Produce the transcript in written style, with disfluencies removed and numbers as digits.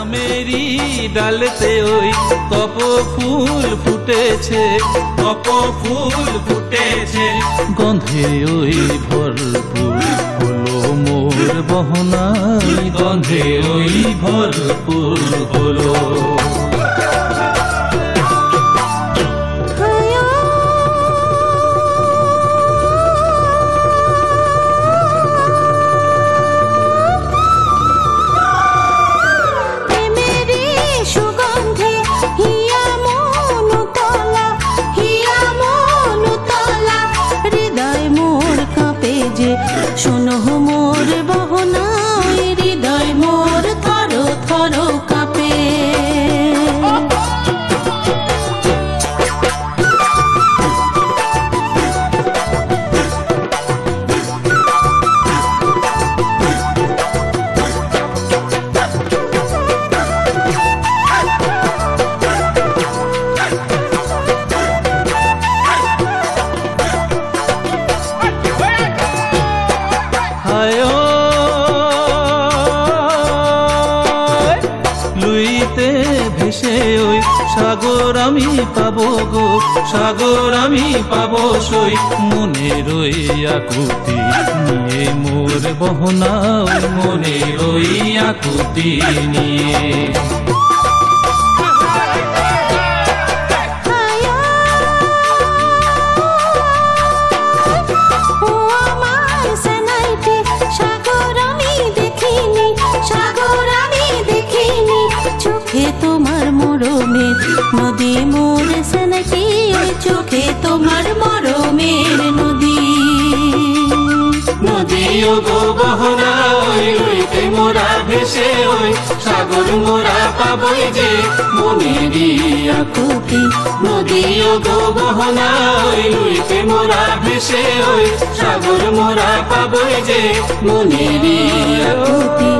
আমেরি ডালতে ওই কপ ফুল ফুটেছে, কপ ফুল ফুটেছে, গন্ধে ওই ভরপুর হলো মোর বহনাই, গন্ধে ওই ভরপুর হলো। শোনো মোর বহনাই, হৃদয় মোর থর থর কাঁপে। লুইতে ভেসে ওই সাগর আমি পাবো গো, সাগর আমি পাবো সই, মনের ওই আকুতি নিয়ে মোর বহনা, মনের ওই আকুতি নিয়ে। তোমার মরমের নদী মোর সেনাটি, ওই চোখে তোমার মরমের নদী। নদী ও গো বহনা ওই লুইতে মোরা ভেসে ওই সাগর মোরা পাবই যে মনেরই আকুতি। নদী ও গো বহনা ওই লুইতে মোরা ভেসে ওই সাগর মোরা পাবই যে মনেরই আকুতি।